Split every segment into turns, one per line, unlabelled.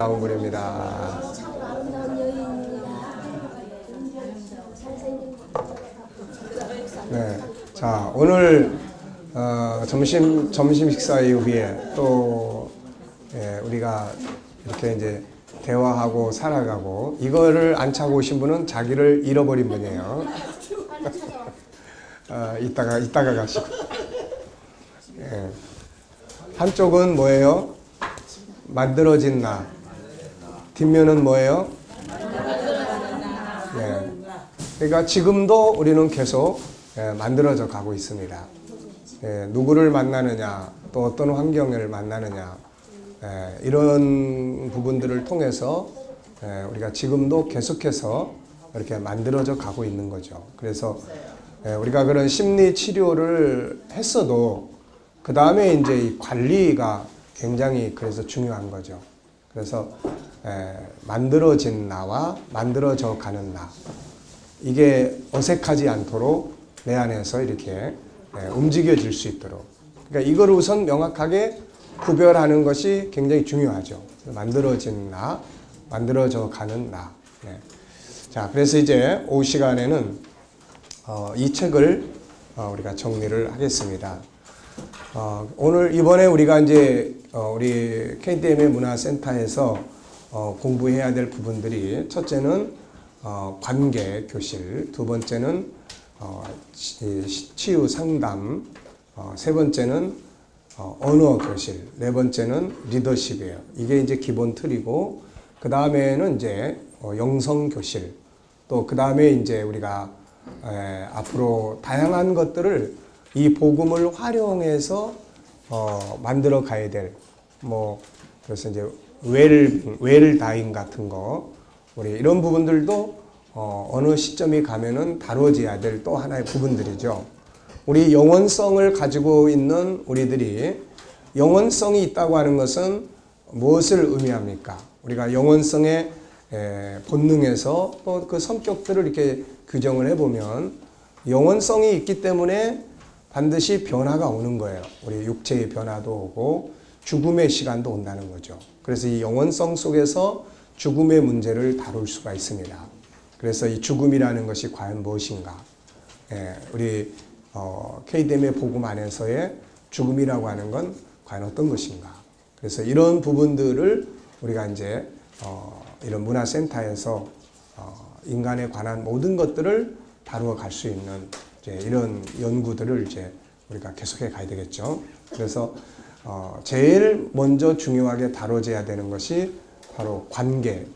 나온 글입니다.
참 아름다운 여인입니다. 잘생긴
네, 자 오늘 점심 식사 이후에 또 우리가 이렇게 이제 대화하고 살아가고 이거를 안 차고 오신 분은 자기를 잃어버린 분이에요. 이따가 가시고. 예. 한쪽은 뭐예요? 만들어진 나. 뒷면은 뭐예요? 네. 그러니까 지금도 우리는 계속 만들어져 가고 있습니다. 누구를 만나느냐, 또 어떤 환경을 만나느냐, 이런 부분들을 통해서 우리가 지금도 계속해서 이렇게 만들어져 가고 있는 거죠. 그래서 우리가 그런 심리 치료를 했어도 그 다음에 이제 이 관리가 굉장히 그래서 중요한 거죠. 그래서 만들어진 나와 만들어져 가는 나, 이게 어색하지 않도록 내 안에서 이렇게 움직여질 수 있도록, 그러니까 이걸 우선 명확하게 구별하는 것이 굉장히 중요하죠. 만들어진 나, 만들어져 가는 나. 자, 그래서 이제 오후 시간에는 이 책을 우리가 정리를 하겠습니다. 오늘 이번에 우리가 이제 우리 KDM의 문화센터에서 공부해야 될 부분들이, 첫째는 관계 교실, 두 번째는 치유 상담, 세 번째는 언어 교실, 네 번째는 리더십이에요. 이게 이제 기본 틀이고, 그 다음에는 이제 영성 교실, 또 그 다음에 이제 우리가 앞으로 다양한 것들을 이 복음을 활용해서 만들어 가야 될, 그래서 이제 웰다잉 같은 거, 우리 이런 부분들도 어느 시점이 가면은 다뤄져야 될 또 하나의 부분들이죠. 우리 영원성을 가지고 있는 우리들이, 영원성이 있다고 하는 것은 무엇을 의미합니까? 우리가 영원성의 본능에서 또 그 성격들을 이렇게 규정을 해보면, 영원성이 있기 때문에 반드시 변화가 오는 거예요. 우리 육체의 변화도 오고 죽음의 시간도 온다는 거죠. 그래서 이 영원성 속에서 죽음의 문제를 다룰 수가 있습니다. 그래서 이 죽음이라는 것이 과연 무엇인가? 우리 KDM의 복음 안에서의 죽음이라고 하는 건 과연 어떤 것인가? 그래서 이런 부분들을 우리가 이제 이런 문화센터에서 인간에 관한 모든 것들을 다루어 갈 수 있는 이제 이런 연구들을 이제 우리가 계속해 가야 되겠죠. 그래서 제일 먼저 중요하게 다뤄져야 되는 것이 바로 관계.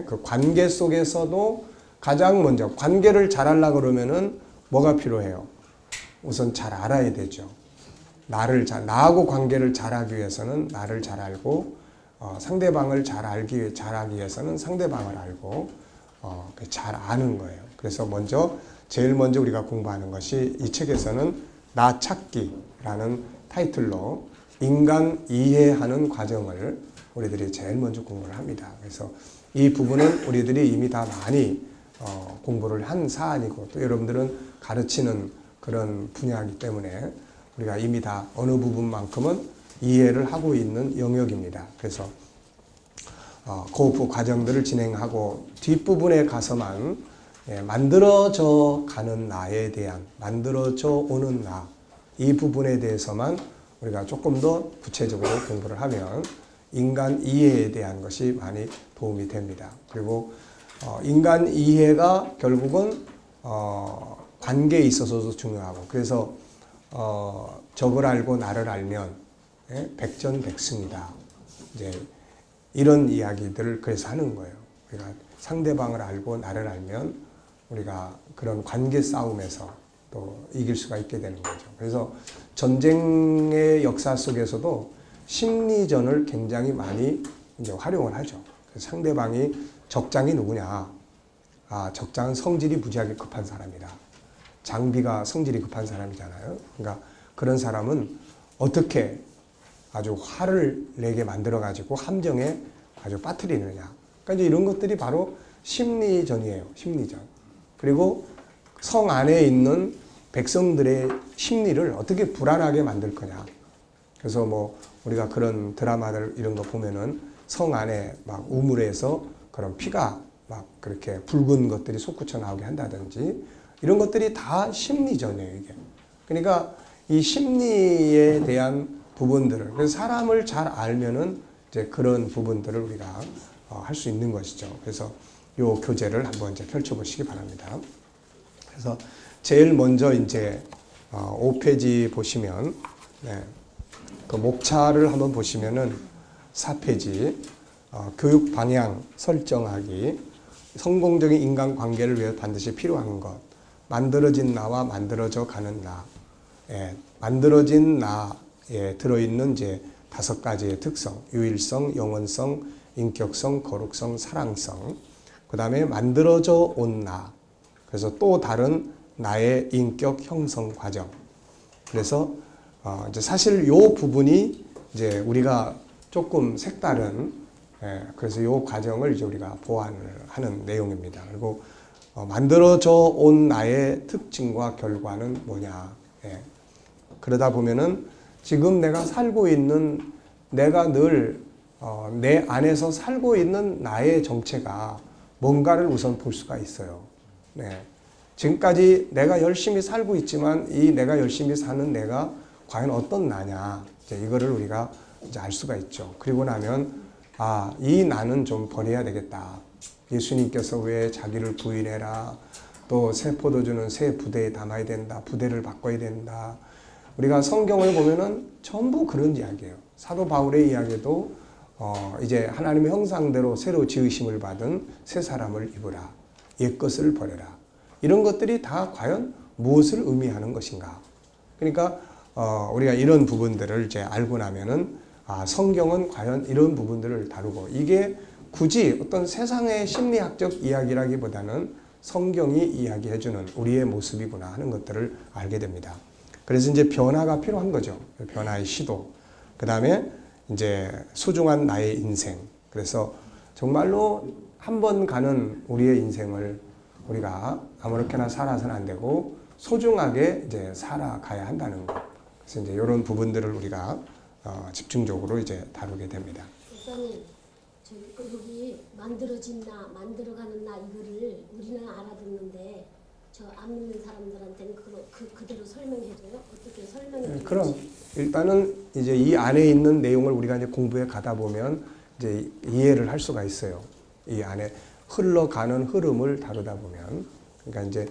그 관계 속에서도 가장 먼저 관계를 잘 하려고 그러면은 뭐가 필요해요? 우선 잘 알아야 되죠. 나하고 관계를 잘하기 위해서는 나를 잘 알고, 상대방을 잘하기 위해서는 상대방을 알고, 잘 아는 거예요. 그래서 제일 먼저 우리가 공부하는 것이, 이 책에서는 나 찾기라는 타이틀로 인간 이해하는 과정을 우리들이 제일 먼저 공부를 합니다. 그래서 이 부분은 우리들이 이미 다 많이 공부를 한 사안이고, 또 여러분들은 가르치는 그런 분야이기 때문에 우리가 이미 다 어느 부분만큼은 이해를 하고 있는 영역입니다. 그래서 그 과정들을 진행하고, 뒷부분에 가서만 만들어져 가는 나에 대한, 만들어져 오는 나, 이 부분에 대해서만 우리가 조금 더 구체적으로 공부를 하면 인간 이해에 대한 것이 많이 도움이 됩니다. 그리고 인간 이해가 결국은 관계에 있어서도 중요하고, 그래서 적을 알고 나를 알면 백전백승이다. 이제 이런 이야기들을 그래서 하는 거예요. 우리가 상대방을 알고 나를 알면 우리가 그런 관계 싸움에서 또 이길 수가 있게 되는 거죠. 그래서 전쟁의 역사 속에서도 심리전을 굉장히 많이 이제 활용을 하죠. 그래서 상대방이, 적장이 누구냐? 적장은 성질이 무지하게 급한 사람이다. 장비가 성질이 급한 사람이잖아요. 그러니까 그런 사람은 어떻게 아주 화를 내게 만들어가지고 함정에 아주 빠뜨리느냐. 그러니까 이제 이런 것들이 바로 심리전이에요. 심리전. 그리고 성 안에 있는 백성들의 심리를 어떻게 불안하게 만들 거냐. 그래서 우리가 그런 드라마들 이런 거 보면은 성 안에 막 우물에서 그런 피가 막 그렇게 붉은 것들이 솟구쳐 나오게 한다든지 이런 것들이 다 심리전이에요, 이게. 그러니까 이 심리에 대한 부분들을, 그래서 사람을 잘 알면은 이제 그런 부분들을 우리가 할 수 있는 것이죠. 그래서 요 교재를 한번 이제 펼쳐보시기 바랍니다. 그래서 제일 먼저 이제 5페이지 보시면, 네, 그 목차를 한번 보시면은 4페이지 교육 방향 설정하기, 성공적인 인간 관계를 위해 반드시 필요한 것, 만들어진 나와 만들어져 가는 나, 예, 만들어진 나에 들어있는 이제 5가지의 특성, 유일성, 영원성, 인격성, 거룩성, 사랑성, 그 다음에 만들어져 온 나, 그래서 또 다른 나의 인격 형성 과정. 그래서 이제 사실 요 부분이 이제 우리가 조금 색다른, 예, 그래서 요 과정을 이제 우리가 보완을 하는 내용입니다. 그리고 만들어져 온 나의 특징과 결과는 뭐냐. 예. 그러다 보면은 지금 내가 살고 있는, 내가 늘 내 안에서 살고 있는 나의 정체가 뭔가를 우선 볼 수가 있어요. 네. 지금까지 내가 열심히 살고 있지만 이 내가 열심히 사는 내가 과연 어떤 나냐, 이제 이거를 우리가 이제 알 수가 있죠. 그리고 나면 이 나는 좀 버려야 되겠다. 예수님께서 왜 자기를 부인해라, 또 새 포도주는 새 부대에 담아야 된다, 부대를 바꿔야 된다. 우리가 성경을 보면은 전부 그런 이야기예요. 사도 바울의 이야기도 이제 하나님의 형상대로 새로 지으심을 받은 새 사람을 입으라, 옛 것을 버려라. 이런 것들이 다 과연 무엇을 의미하는 것인가? 그러니까 우리가 이런 부분들을 이제 알고 나면은 성경은 과연 이런 부분들을 다루고, 이게 굳이 어떤 세상의 심리학적 이야기라기보다는 성경이 이야기해주는 우리의 모습이구나 하는 것들을 알게 됩니다. 그래서 이제 변화가 필요한 거죠. 변화의 시도. 그 다음에 이제 소중한 나의 인생. 그래서 정말로 한 번 가는 우리의 인생을 우리가 아무렇게나 살아서는 안 되고 소중하게 이제 살아가야 한다는 것. 그래서 이제 이런 부분들을 우리가 집중적으로 이제 다루게 됩니다.
목사님, 여기 만들어진 나, 만들어가는 나 이거를 우리는 알아듣는데 저 안 믿는 사람들한테는 그대로 설명해줘요? 어떻게 설명해주는지?
그럼 일단은 이제 이 안에 있는 내용을 우리가 이제 공부해 가다 보면 이제 이해를 할 수가 있어요. 이 안에 흘러가는 흐름을 다루다 보면, 그러니까 이제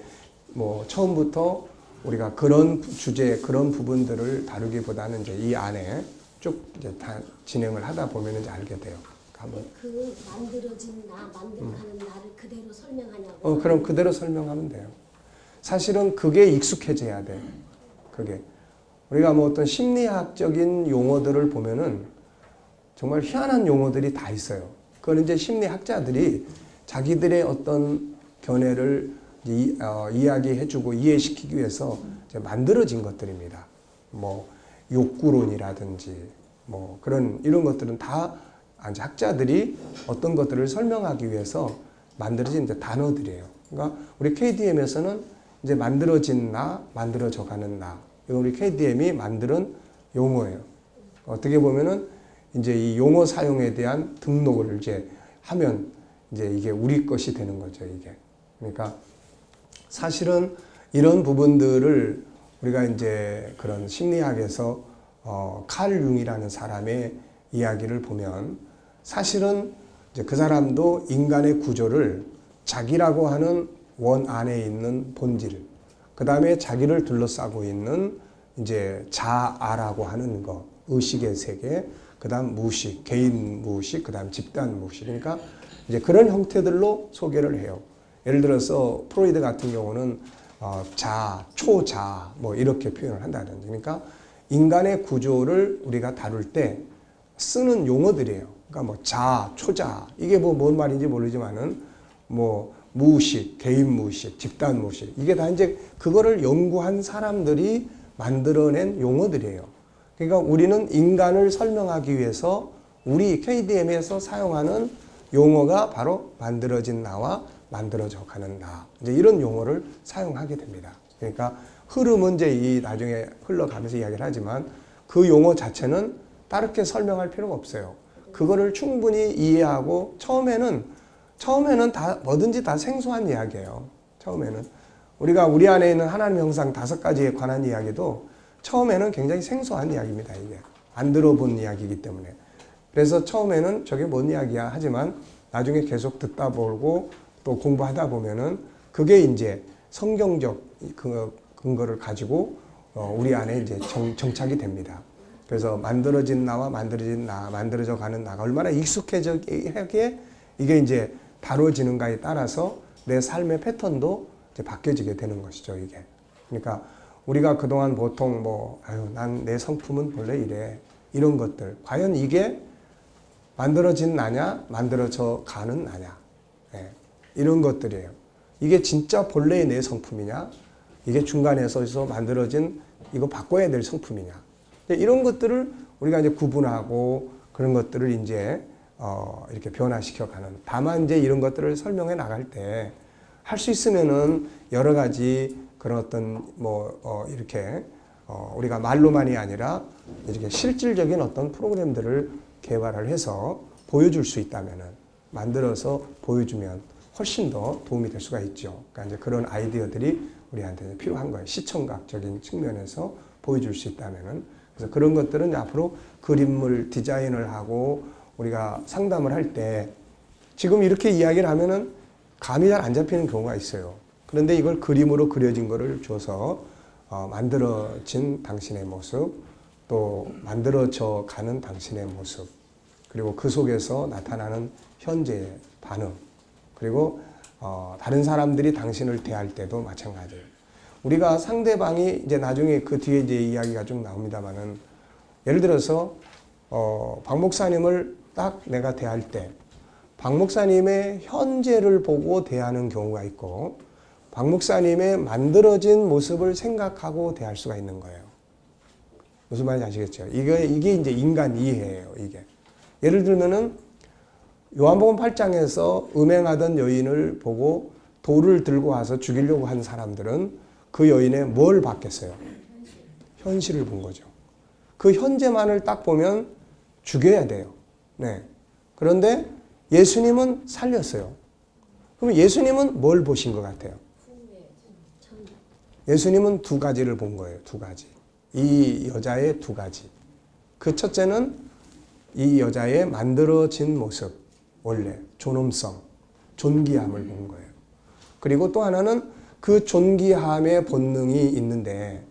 뭐 처음부터 우리가 그런 주제, 그런 부분들을 다루기보다는 이제 이 안에 쭉 이제 다 진행을 하다 보면 이제 알게 돼요. 한번.
그 만들어진 나, 만들어가는 나를 그대로 설명하냐고.
그럼 그대로 설명하면 돼요. 사실은 그게 익숙해져야 돼. 그게. 우리가 뭐 어떤 심리학적인 용어들을 보면은 정말 희한한 용어들이 다 있어요. 그건 이제 심리학자들이 자기들의 어떤 견해를 이야기해주고 이해시키기 위해서 이제 만들어진 것들입니다. 뭐 욕구론이라든지 뭐 이런 것들은 다 학자들이 어떤 것들을 설명하기 위해서 만들어진 이제 단어들이에요. 그러니까 우리 KDM에서는 이제 만들어진 나, 만들어져가는 나. 이건 우리 KDM이 만드는 용어예요. 어떻게 보면은 이제 이 용어 사용에 대한 등록을 이제 하면 이제 이게 우리 것이 되는 거죠, 이게. 그러니까 사실은 이런 부분들을 우리가 이제 그런 심리학에서 칼 융이라는 사람의 이야기를 보면 사실은 이제 그 사람도 인간의 구조를 자기라고 하는 원 안에 있는 본질, 그 다음에 자기를 둘러싸고 있는 이제 자아라고 하는 거, 의식의 세계, 그 다음 무의식, 개인 무의식, 그 다음 집단 무의식. 그러니까 이제 그런 형태들로 소개를 해요. 예를 들어서 프로이드 같은 경우는 자, 초자, 뭐 이렇게 표현을 한다든지. 그러니까 인간의 구조를 우리가 다룰 때 쓰는 용어들이에요. 그러니까 뭐 자, 초자, 이게 뭐 뭔 말인지 모르지만은 뭐 무의식, 개인 무의식, 집단 무의식, 이게 다 이제 그거를 연구한 사람들이 만들어낸 용어들이에요. 그러니까 우리는 인간을 설명하기 위해서 우리 KDM에서 사용하는 용어가 바로 만들어진 나와 만들어져 가는 나. 이제 이런 용어를 사용하게 됩니다. 그러니까 흐름은 이제 이 나중에 흘러가면서 이야기를 하지만 그 용어 자체는 다르게 설명할 필요가 없어요. 그거를 충분히 이해하고 처음에는 다 뭐든지 다 생소한 이야기예요. 처음에는 우리가 우리 안에 있는 하나님 형상 5가지에 관한 이야기도 처음에는 굉장히 생소한 이야기입니다. 이게 안 들어본 이야기이기 때문에. 그래서 처음에는 저게 뭔 이야기야 하지만 나중에 계속 듣다 보고 또 공부하다 보면은 그게 이제 성경적 근거를 가지고 우리 안에 이제 정착이 됩니다. 그래서 만들어진 나와 만들어져 가는 나가 얼마나 익숙해지게 이게 이제 다뤄지는가에 따라서 내 삶의 패턴도 이제 바뀌어지게 되는 것이죠, 이게. 그러니까 우리가 그동안 보통 난 내 성품은 본래 이래. 이런 것들. 과연 이게 만들어진 나냐, 만들어져 가는 나냐. 예, 이런 것들이에요. 이게 진짜 본래의 내 성품이냐, 이게 중간에 서서 만들어진 이거 바꿔야 될 성품이냐. 이런 것들을 우리가 이제 구분하고 그런 것들을 이제 이렇게 변화시켜 가는. 다만 이제 이런 것들을 설명해 나갈 때 할 수 있으면은 여러 가지 그런 어떤 이렇게 우리가 말로만이 아니라 이렇게 실질적인 어떤 프로그램들을 개발을 해서 보여줄 수 있다면은 만들어서 보여주면 훨씬 더 도움이 될 수가 있죠. 그러니까 이제 그런 아이디어들이 우리한테 필요한 거예요. 시청각적인 측면에서 보여줄 수 있다면은. 그래서 그런 것들은 앞으로 그림을 디자인을 하고 우리가 상담을 할 때 지금 이렇게 이야기를 하면은 감이 잘 안 잡히는 경우가 있어요. 그런데 이걸 그림으로 그려진 거를 줘서 만들어진 당신의 모습, 또 만들어져 가는 당신의 모습, 그리고 그 속에서 나타나는 현재의 반응, 그리고 다른 사람들이 당신을 대할 때도 마찬가지예요. 우리가 상대방이 이제 나중에 그 뒤에 이제 이야기가 좀 나옵니다만은 예를 들어서 박 목사님을 딱 내가 대할 때 박 목사님의 현재를 보고 대하는 경우가 있고 박 목사님의 만들어진 모습을 생각하고 대할 수가 있는 거예요. 무슨 말인지 아시겠죠? 이게 이제 인간 이해예요, 이게. 예를 들면은 요한복음 8장에서 음행하던 여인을 보고 돌을 들고 와서 죽이려고 한 사람들은 그 여인의 뭘 봤겠어요? 현실을 본 거죠. 그 현재만을 딱 보면 죽여야 돼요. 네. 그런데 예수님은 살렸어요. 그럼 예수님은 뭘 보신 것 같아요? 예수님은 2가지를 본 거예요. 2가지. 이 여자의 2가지. 그 첫째는 이 여자의 만들어진 모습, 원래 존엄성, 존귀함을 본 거예요. 그리고 또 하나는 그 존귀함의 본능이 있는데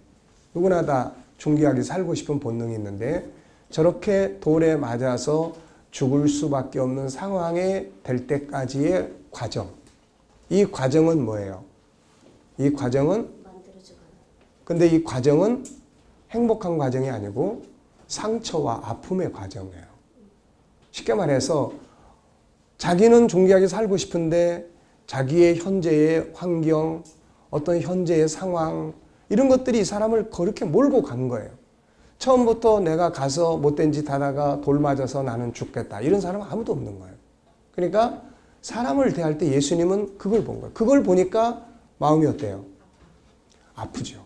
누구나 다 존귀하게 살고 싶은 본능이 있는데 저렇게 돌에 맞아서 죽을 수밖에 없는 상황에 될 때까지의 과정. 이 과정은 뭐예요? 이 과정은 근데 이 과정은 행복한 과정이 아니고 상처와 아픔의 과정이에요. 쉽게 말해서 자기는 존귀하게 살고 싶은데 자기의 현재의 환경, 어떤 현재의 상황 이런 것들이 이 사람을 그렇게 몰고 간 거예요. 처음부터 내가 가서 못된 짓 하다가 돌 맞아서 나는 죽겠다. 이런 사람은 아무도 없는 거예요. 그러니까 사람을 대할 때 예수님은 그걸 본 거예요. 그걸 보니까 마음이 어때요? 아프죠.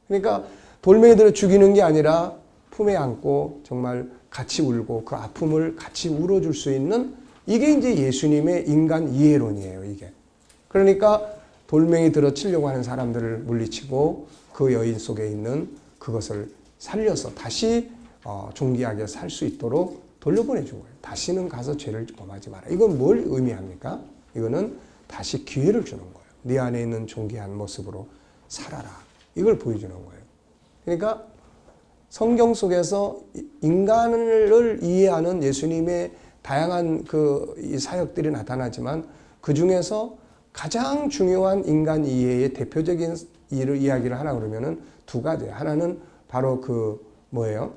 그러니까 돌멩이들을 죽이는 게 아니라 품에 안고 정말 같이 울고 그 아픔을 같이 울어줄 수 있는 이게 이제 예수님의 인간 이해론이에요, 이게. 그러니까 돌멩이 들어 치려고 하는 사람들을 물리치고 그 여인 속에 있는 그것을 살려서 다시 존귀하게 살 수 있도록 돌려보내준 거예요. 다시는 가서 죄를 범하지 마라. 이건 뭘 의미합니까? 이거는 다시 기회를 주는 거예요. 네 안에 있는 존귀한 모습으로 살아라. 이걸 보여주는 거예요. 그러니까 성경 속에서 인간을 이해하는 예수님의 다양한 이 사역들이 나타나지만 그 중에서 가장 중요한 인간 이해의 대표적인 이야기를 하나 그러면은 2가지. 하나는 바로 뭐예요?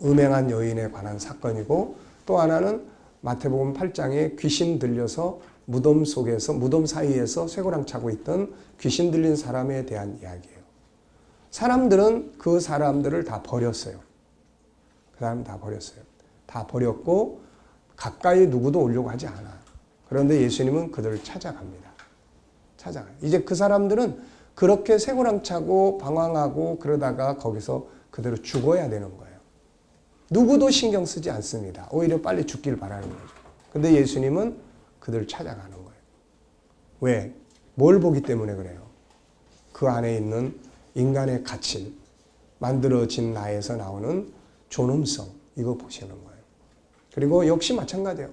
음행한 여인에 관한 사건이고 또 하나는 마태복음 8장에 귀신 들려서 무덤 사이에서 쇠고랑 차고 있던 귀신 들린 사람에 대한 이야기예요. 사람들은 그 사람들을 다 버렸어요. 그 사람 다 버렸어요. 다 버렸고 가까이 누구도 오려고 하지 않아. 그런데 예수님은 그들을 찾아갑니다. 찾아가요. 이제 그 사람들은 그렇게 쇠고랑 차고 방황하고 그러다가 거기서 그대로 죽어야 되는 거예요. 누구도 신경 쓰지 않습니다. 오히려 빨리 죽길 바라는 거죠. 근데 예수님은 그들 찾아가는 거예요. 왜? 뭘 보기 때문에 그래요? 그 안에 있는 인간의 가치, 만들어진 나에서 나오는 존엄성, 이거 보시는 거예요. 그리고 역시 마찬가지예요.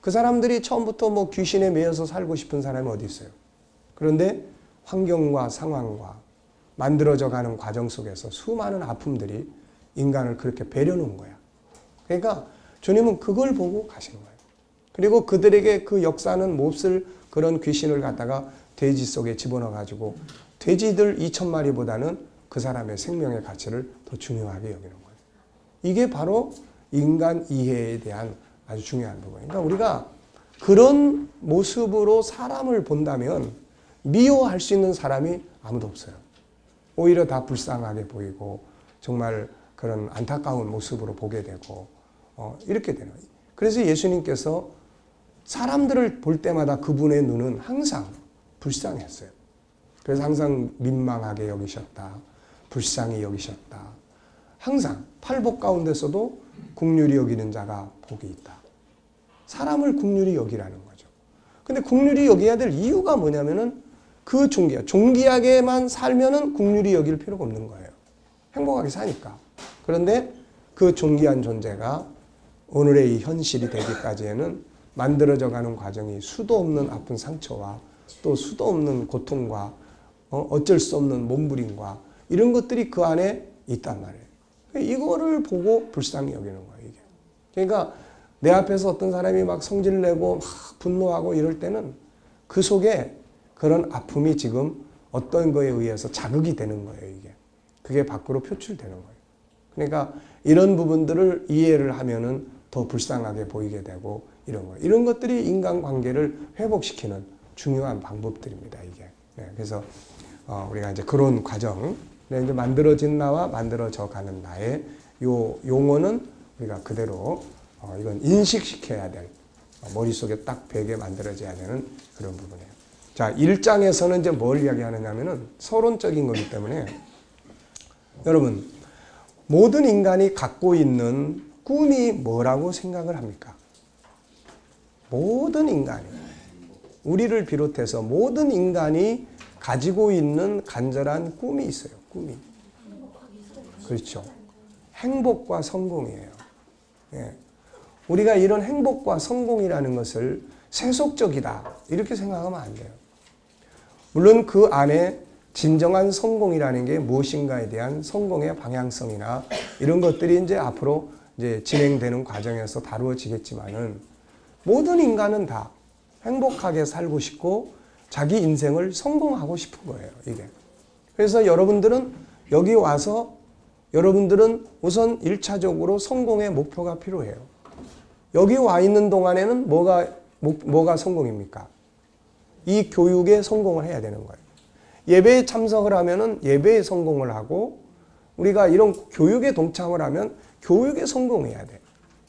그 사람들이 처음부터 뭐 귀신에 매여서 살고 싶은 사람이 어디 있어요? 그런데 환경과 상황과 만들어져 가는 과정 속에서 수많은 아픔들이 인간을 그렇게 배려놓은 거야. 그러니까 주님은 그걸 보고 가신 거예요. 그리고 그들에게 그 역사는 몹쓸 그런 귀신을 갖다가 돼지 속에 집어넣어가지고 돼지들 2,000마리보다는 그 사람의 생명의 가치를 더 중요하게 여기는 거예요. 이게 바로 인간 이해에 대한 아주 중요한 부분이에요. 그러니까 우리가 그런 모습으로 사람을 본다면 미워할 수 있는 사람이 아무도 없어요. 오히려 다 불쌍하게 보이고 정말 그런 안타까운 모습으로 보게 되고 이렇게 되는 거예요. 그래서 예수님께서 사람들을 볼 때마다 그분의 눈은 항상 불쌍했어요. 그래서 항상 민망하게 여기셨다. 불쌍히 여기셨다. 항상 팔복 가운데서도 긍휼히 여기는 자가 복이 있다. 사람을 긍휼히 여기라는 거죠. 근데 긍휼히 여겨야 될 이유가 뭐냐면은 그 존귀하게만 살면은 긍휼히 여길 필요가 없는 거예요. 행복하게 사니까. 그런데 그 존귀한 존재가 오늘의 이 현실이 되기까지에는 만들어져 가는 과정이 수도 없는 아픈 상처와 또 수도 없는 고통과 어쩔 수 없는 몸부림과 이런 것들이 그 안에 있단 말이에요. 이거를 보고 불쌍히 여기는 거예요, 이게. 그러니까 내 앞에서 어떤 사람이 막 성질내고 막 분노하고 이럴 때는 그 속에 그런 아픔이 지금 어떤 거에 의해서 자극이 되는 거예요, 이게. 그게 밖으로 표출되는 거예요. 그러니까 이런 부분들을 이해를 하면은 더 불쌍하게 보이게 되고 이런 거예요. 이런 것들이 인간관계를 회복시키는 중요한 방법들입니다, 이게. 네, 그래서 우리가 이제 그런 과정, 이제 만들어진 나와 만들어져 가는 나의 요 용어는 우리가 그대로 이건 인식시켜야 될 머릿속에 딱 배게 만들어져야 되는 그런 부분이에요. 자, 1장에서는 이제 뭘 이야기하느냐면은 서론적인 거기 때문에 여러분 모든 인간이 갖고 있는 꿈이 뭐라고 생각을 합니까? 모든 인간이 우리를 비롯해서 모든 인간이 가지고 있는 간절한 꿈이 있어요. 꿈이. 그렇죠. 행복과 성공이에요. 예. 우리가 이런 행복과 성공이라는 것을 세속적이다 이렇게 생각하면 안 돼요. 물론 그 안에 진정한 성공이라는 게 무엇인가에 대한 성공의 방향성이나 이런 것들이 이제 앞으로 이제 진행되는 과정에서 다루어지겠지만은 모든 인간은 다 행복하게 살고 싶고 자기 인생을 성공하고 싶은 거예요, 이게. 그래서 여러분들은 여기 와서 여러분들은 우선 1차적으로 성공의 목표가 필요해요. 여기 와 있는 동안에는 뭐가 성공입니까? 이 교육에 성공을 해야 되는 거예요. 예배에 참석을 하면은 예배에 성공을 하고 우리가 이런 교육에 동참을 하면 교육에 성공해야 돼.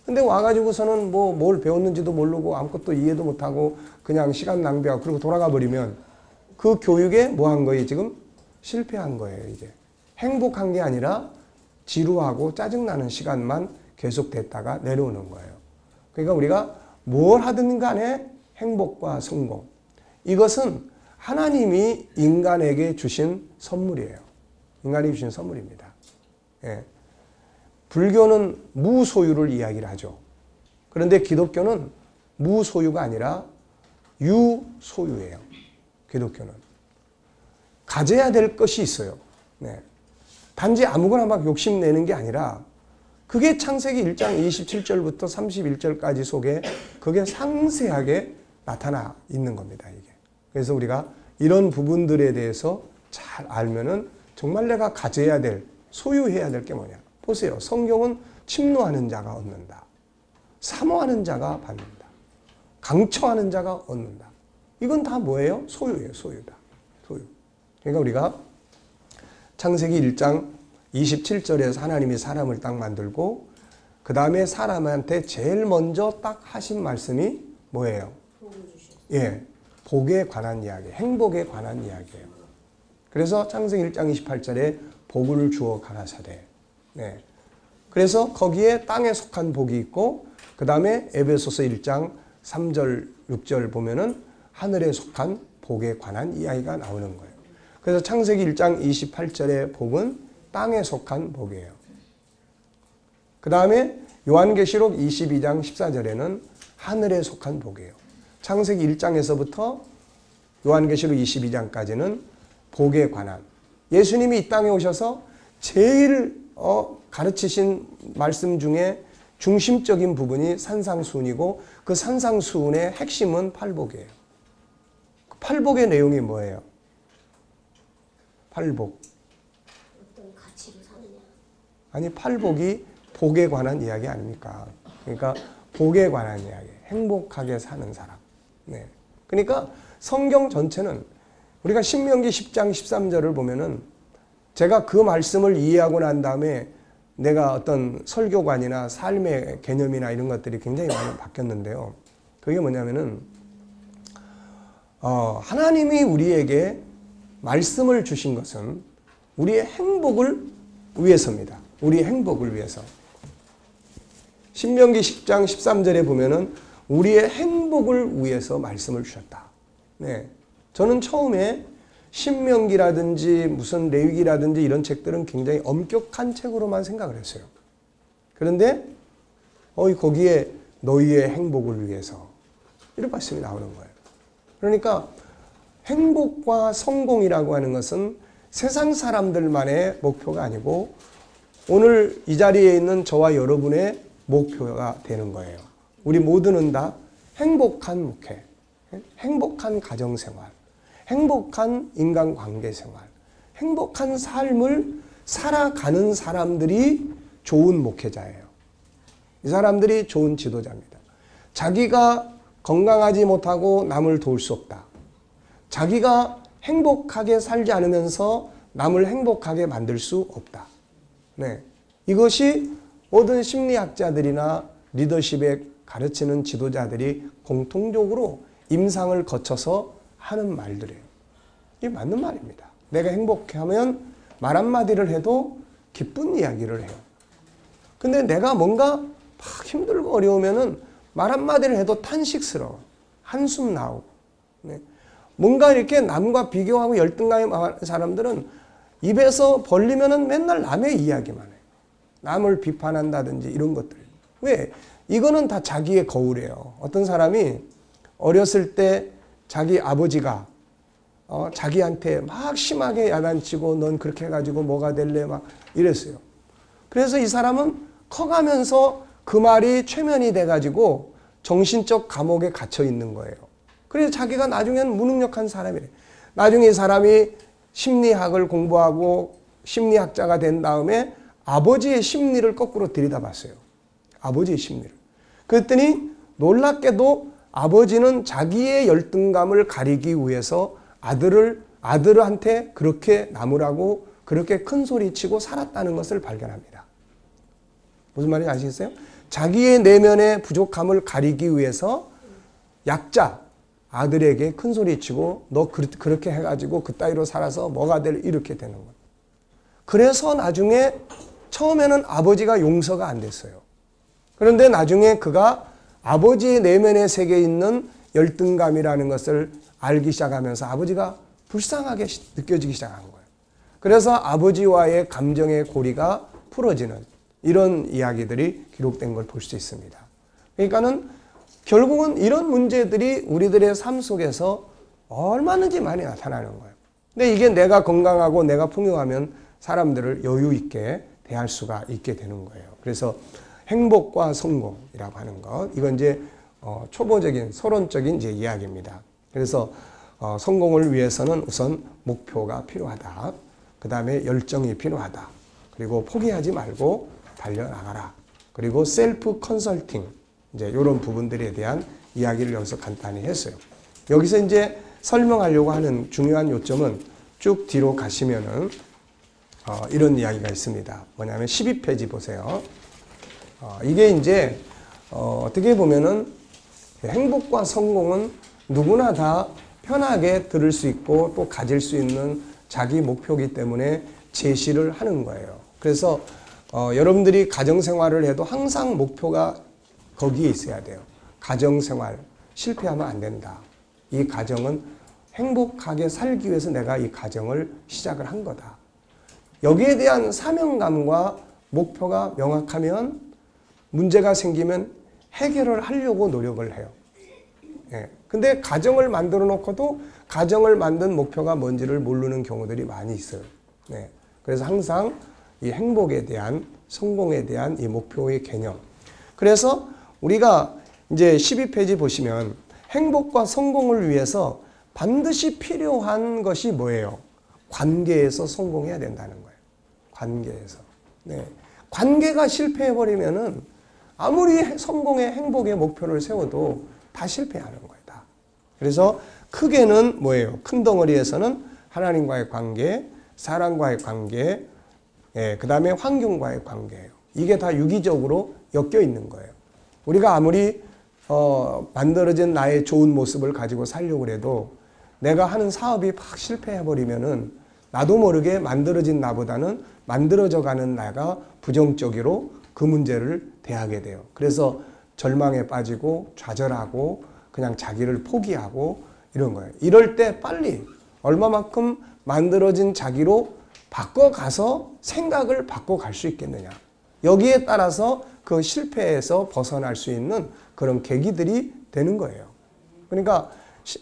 근데 와가지고서는 뭘 배웠는지도 모르고 아무것도 이해도 못하고 그냥 시간 낭비하고 그리고 돌아가 버리면 그 교육에 뭐 한 거예요, 지금? 실패한 거예요, 이게. 행복한 게 아니라 지루하고 짜증나는 시간만 계속됐다가 내려오는 거예요. 그러니까 우리가 뭘 하든 간에 행복과 성공. 이것은 하나님이 인간에게 주신 선물이에요. 인간이 주신 선물입니다. 예. 불교는 무소유를 이야기를 하죠. 그런데 기독교는 무소유가 아니라 유소유예요. 기독교는. 가져야 될 것이 있어요. 네. 단지 아무거나 막 욕심내는 게 아니라 그게 창세기 1장 27절부터 31절까지 속에 그게 상세하게 나타나 있는 겁니다, 이게. 그래서 우리가 이런 부분들에 대해서 잘 알면은 정말 내가 가져야 될, 소유해야 될 게 뭐냐. 보세요. 성경은 침노하는 자가 얻는다. 사모하는 자가 받는다. 강처하는 자가 얻는다. 이건 다 뭐예요? 소유예요, 소유다. 소유. 그러니까 우리가 창세기 1장 27절에서 하나님이 사람을 딱 만들고 그 다음에 사람한테 제일 먼저 딱 하신 말씀이 뭐예요? 예, 복에 관한 이야기, 행복에 관한 이야기예요. 그래서 창세기 1장 28절에 복을 주어 가라사대. 네. 그래서 거기에 땅에 속한 복이 있고 그 다음에 에베소서 1장 3절 6절 보면은 하늘에 속한 복에 관한 이야기가 나오는 거예요. 그래서 창세기 1장 28절의 복은 땅에 속한 복이에요. 그 다음에 요한계시록 22장 14절에는 하늘에 속한 복이에요. 창세기 1장에서부터 요한계시록 22장까지는 복에 관한, 예수님이 이 땅에 오셔서 제일 가르치신 말씀 중에 중심적인 부분이 산상수훈이고 그 산상수훈의 핵심은 팔복이에요. 팔복의 내용이 뭐예요? 팔복.
어떤 가치로 사느냐.
아니, 팔복이 복에 관한 이야기 아닙니까? 그러니까 복에 관한 이야기, 행복하게 사는 사람. 네. 그러니까 성경 전체는 우리가 신명기 10장 13절을 보면은 제가 그 말씀을 이해하고 난 다음에 내가 어떤 설교관이나 삶의 개념이나 이런 것들이 굉장히 많이 바뀌었는데요. 그게 뭐냐면은 하나님이 우리에게 말씀을 주신 것은 우리의 행복을 위해서입니다. 우리의 행복을 위해서. 신명기 10장 13절에 보면은 우리의 행복을 위해서 말씀을 주셨다. 네. 저는 처음에 신명기라든지 무슨 레위기라든지 이런 책들은 굉장히 엄격한 책으로만 생각을 했어요. 그런데 거기에 너희의 행복을 위해서 이런 말씀이 나오는 거예요. 그러니까 행복과 성공이라고 하는 것은 세상 사람들만의 목표가 아니고 오늘 이 자리에 있는 저와 여러분의 목표가 되는 거예요. 우리 모두는 다 행복한 목회, 행복한 가정생활, 행복한 인간관계생활, 행복한 삶을 살아가는 사람들이 좋은 목회자예요. 이 사람들이 좋은 지도자입니다. 자기가 건강하지 못하고 남을 도울 수 없다. 자기가 행복하게 살지 않으면서 남을 행복하게 만들 수 없다. 네. 이것이 모든 심리학자들이나 리더십에 가르치는 지도자들이 공통적으로 임상을 거쳐서 하는 말들이에요. 이게 맞는 말입니다. 내가 행복하면 말 한마디를 해도 기쁜 이야기를 해요. 근데 내가 뭔가 막 힘들고 어려우면은 말 한마디를 해도 탄식스러워. 한숨 나오고. 네. 뭔가 이렇게 남과 비교하고 열등감이 많은 사람들은 입에서 벌리면은 맨날 남의 이야기만 해요. 남을 비판한다든지 이런 것들. 왜? 이거는 다 자기의 거울이에요. 어떤 사람이 어렸을 때 자기 아버지가 자기한테 막 심하게 야단치고 넌 그렇게 해가지고 뭐가 될래 막 이랬어요. 그래서 이 사람은 커가면서 그 말이 최면이 돼가지고 정신적 감옥에 갇혀 있는 거예요. 그래서 자기가 나중에는 무능력한 사람이래. 나중에 이 사람이 심리학을 공부하고 심리학자가 된 다음에 아버지의 심리를 거꾸로 들여다봤어요. 아버지의 심리를. 그랬더니 놀랍게도 아버지는 자기의 열등감을 가리기 위해서 아들한테 그렇게 나무라고 그렇게 큰 소리 치고 살았다는 것을 발견합니다. 무슨 말인지 아시겠어요? 자기의 내면의 부족함을 가리기 위해서 약자 아들에게 큰 소리 치고 너 그렇게 해가지고 그따위로 살아서 뭐가 될 이렇게 되는 거예요. 그래서 나중에 처음에는 아버지가 용서가 안 됐어요. 그런데 나중에 그가 아버지의 내면의 세계에 있는 열등감이라는 것을 알기 시작하면서 아버지가 불쌍하게 느껴지기 시작한 거예요. 그래서 아버지와의 감정의 고리가 풀어지는 이런 이야기들이 기록된 걸 볼 수 있습니다. 그러니까는 결국은 이런 문제들이 우리들의 삶 속에서 얼마든지 많이 나타나는 거예요. 근데 이게 내가 건강하고 내가 풍요하면 사람들을 여유 있게 대할 수가 있게 되는 거예요. 그래서 행복과 성공이라고 하는 것, 이건 이제 초보적인 서론적인 이제 이야기입니다. 그래서 성공을 위해서는 우선 목표가 필요하다. 그 다음에 열정이 필요하다. 그리고 포기하지 말고 달려나가라. 그리고 셀프 컨설팅, 이제 이런 부분들에 대한 이야기를 여기서 간단히 했어요. 여기서 이제 설명하려고 하는 중요한 요점은 쭉 뒤로 가시면은 이런 이야기가 있습니다. 뭐냐면 12페이지 보세요. 이게 이제 어떻게 보면은 행복과 성공은 누구나 다 편하게 들을 수 있고 또 가질 수 있는 자기 목표이기 때문에 제시를 하는 거예요. 그래서 여러분들이 가정생활을 해도 항상 목표가 거기에 있어야 돼요. 가정생활 실패하면 안 된다. 이 가정은 행복하게 살기 위해서 내가 이 가정을 시작을 한 거다. 여기에 대한 사명감과 목표가 명확하면 문제가 생기면 해결을 하려고 노력을 해요. 예. 근데 가정을 만들어 놓고도 가정을 만든 목표가 뭔지를 모르는 경우들이 많이 있어요. 네. 그래서 항상 이 행복에 대한, 성공에 대한 이 목표의 개념. 그래서 우리가 이제 12페이지 보시면 행복과 성공을 위해서 반드시 필요한 것이 뭐예요? 관계에서 성공해야 된다는 거예요. 관계에서. 네. 관계가 실패해버리면은 아무리 성공의 행복의 목표를 세워도 다 실패하는 거예요. 다. 그래서 크게는 뭐예요? 큰 덩어리에서는 하나님과의 관계, 사람과의 관계, 그 다음에 환경과의 관계예요. 이게 다 유기적으로 엮여 있는 거예요. 우리가 아무리 만들어진 나의 좋은 모습을 가지고 살려고 해도 내가 하는 사업이 팍 실패해버리면은 나도 모르게 만들어진 나보다는 만들어져 가는 나가 부정적으로 그 문제를 대하게 돼요. 그래서 절망에 빠지고 좌절하고 그냥 자기를 포기하고 이런 거예요. 이럴 때 빨리 얼마만큼 만들어진 자기로 바꿔가서 생각을 바꿔갈 수 있겠느냐. 여기에 따라서 그 실패에서 벗어날 수 있는 그런 계기들이 되는 거예요. 그러니까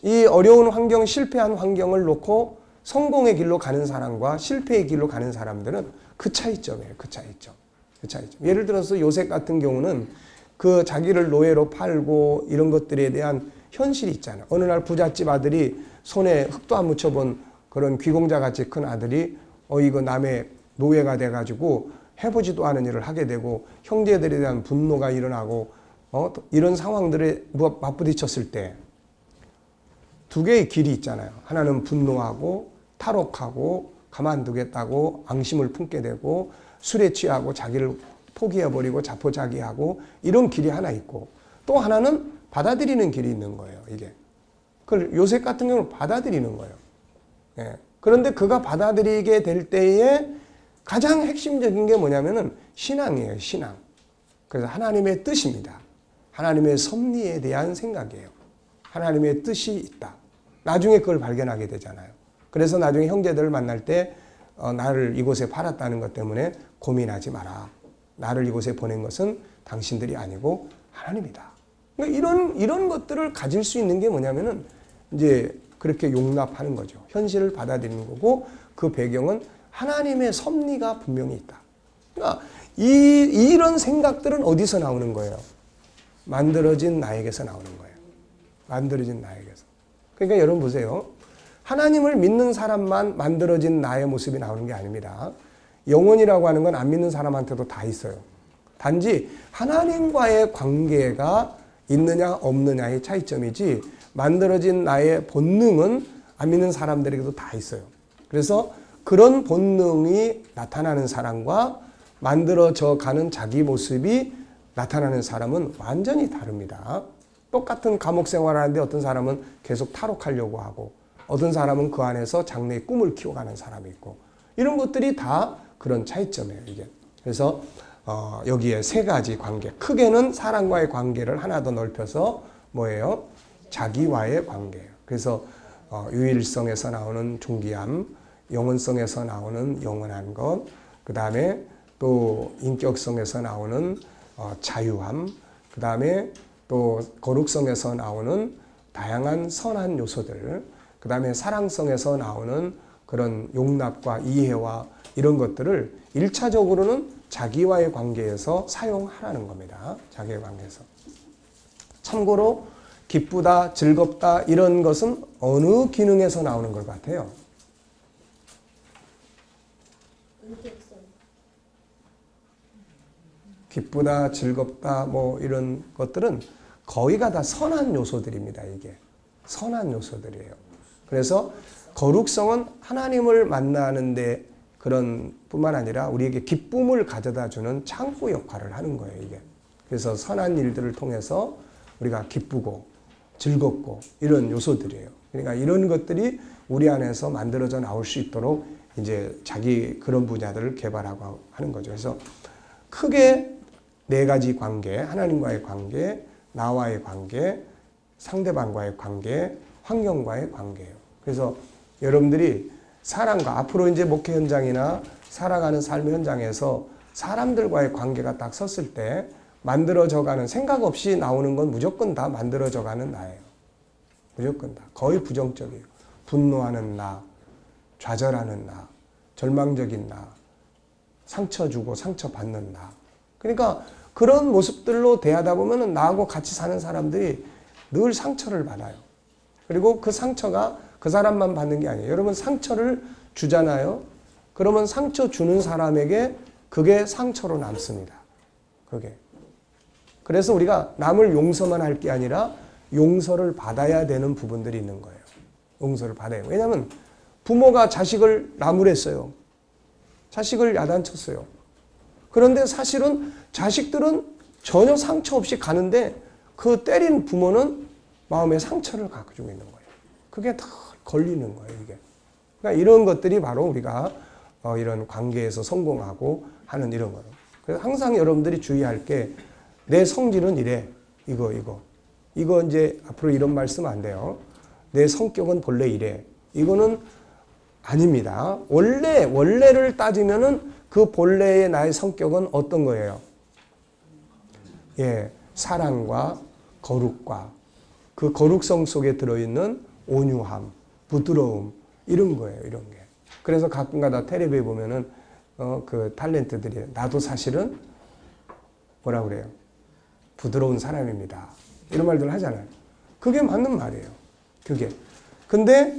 이 어려운 환경, 실패한 환경을 놓고 성공의 길로 가는 사람과 실패의 길로 가는 사람들은 그 차이점이에요. 그 차이점. 그 차이점. 예를 들어서 요셉 같은 경우는 그 자기를 노예로 팔고 이런 것들에 대한 현실이 있잖아요. 어느 날 부잣집 아들이 손에 흙도 안 묻혀본 그런 귀공자같이 큰 아들이 이거 남의 노예가 돼가지고 해보지도 않은 일을 하게 되고 형제들에 대한 분노가 일어나고 이런 상황들에 맞부딪혔을 때 두 개의 길이 있잖아요. 하나는 분노하고 탈옥하고 가만두겠다고 앙심을 품게 되고 술에 취하고 자기를 포기해버리고 자포자기하고 이런 길이 하나 있고 또 하나는 받아들이는 길이 있는 거예요. 이게. 그걸 요셉 같은 경우는 받아들이는 거예요. 예. 그런데 그가 받아들이게 될 때에 가장 핵심적인 게 뭐냐면은 신앙이에요. 신앙. 그래서 하나님의 뜻입니다. 하나님의 섭리에 대한 생각이에요. 하나님의 뜻이 있다. 나중에 그걸 발견하게 되잖아요. 그래서 나중에 형제들을 만날 때 나를 이곳에 팔았다는 것 때문에 고민하지 마라. 나를 이곳에 보낸 것은 당신들이 아니고 하나님이다. 그러니까 이런 것들을 가질 수 있는 게 뭐냐면은 이제 그렇게 용납하는 거죠. 현실을 받아들이는 거고 그 배경은 하나님의 섭리가 분명히 있다. 그러니까 이런 생각들은 어디서 나오는 거예요? 만들어진 나에게서 나오는 거예요. 만들어진 나에게서. 그러니까 여러분 보세요. 하나님을 믿는 사람만 만들어진 나의 모습이 나오는 게 아닙니다. 영혼이라고 하는 건 안 믿는 사람한테도 다 있어요. 단지 하나님과의 관계가 있느냐 없느냐의 차이점이지 만들어진 나의 본능은 안 믿는 사람들에게도 다 있어요. 그래서 그런 본능이 나타나는 사람과 만들어져 가는 자기 모습이 나타나는 사람은 완전히 다릅니다. 똑같은 감옥 생활을 하는데 어떤 사람은 계속 탈옥하려고 하고 어떤 사람은 그 안에서 장래의 꿈을 키워가는 사람이 있고 이런 것들이 다 그런 차이점이에요. 이게. 그래서 여기에 세 가지 관계. 크게는 사람과의 관계를 하나 더 넓혀서 뭐예요? 자기와의 관계예요. 그래서 유일성에서 나오는 존귀함, 영원성에서 나오는 영원한 것, 그 다음에 또 인격성에서 나오는 자유함, 그 다음에 또 거룩성에서 나오는 다양한 선한 요소들, 그 다음에 사랑성에서 나오는 그런 용납과 이해와 이런 것들을 1차적으로는 자기와의 관계에서 사용하라는 겁니다. 자기의 관계에서. 참고로 기쁘다, 즐겁다 이런 것은 어느 기능에서 나오는 것 같아요? 기쁘다, 즐겁다 뭐 이런 것들은 거의가 다 선한 요소들입니다. 이게 선한 요소들이에요. 그래서 거룩성은 하나님을 만나는데 그런 뿐만 아니라 우리에게 기쁨을 가져다 주는 창구 역할을 하는 거예요. 이게. 그래서 선한 일들을 통해서 우리가 기쁘고 즐겁고 이런 요소들이에요. 그러니까 이런 것들이 우리 안에서 만들어져 나올 수 있도록 이제 자기 그런 분야들을 개발하고 하는 거죠. 그래서 크게 네 가지 관계, 하나님과의 관계, 나와의 관계, 상대방과의 관계, 환경과의 관계예요. 그래서 여러분들이 사람과 앞으로 이제 목회 현장이나 살아가는 삶의 현장에서 사람들과의 관계가 딱 섰을 때 만들어져가는, 생각 없이 나오는 건 무조건 다 만들어져가는 나예요. 무조건 다. 거의 부정적이에요. 분노하는 나, 좌절하는 나, 절망적인 나, 상처 주고 상처받는 나. 그러니까 그런 모습들로 대하다 보면 나하고 같이 사는 사람들이 늘 상처를 받아요. 그리고 그 상처가 그 사람만 받는 게 아니에요. 여러분 상처를 주잖아요. 그러면 상처 주는 사람에게 그게 상처로 남습니다. 그게. 그래서 우리가 남을 용서만 할 게 아니라 용서를 받아야 되는 부분들이 있는 거예요. 용서를 받아요. 왜냐하면 부모가 자식을 나무랬어요. 자식을 야단쳤어요. 그런데 사실은 자식들은 전혀 상처 없이 가는데 그 때린 부모는 마음에 상처를 가지고 있는 거예요. 그게 다 걸리는 거예요, 이게. 그러니까 이런 것들이 바로 우리가 이런 관계에서 성공하고 하는 이런 거예요. 그래서 항상 여러분들이 주의할 게 내 성질은 이래. 이거 이제 앞으로 이런 말씀 안 돼요. 내 성격은 본래 이래. 이거는 아닙니다. 원래를 따지면은 그 본래의 나의 성격은 어떤 거예요? 예, 사랑과 거룩과 그 거룩성 속에 들어있는 온유함, 부드러움, 이런 거예요, 이런 게. 그래서 가끔가다 텔레비에 보면은, 그 탤런트들이, 나도 사실은 뭐라 그래요? 부드러운 사람입니다. 이런 말들 하잖아요. 그게 맞는 말이에요. 그게. 근데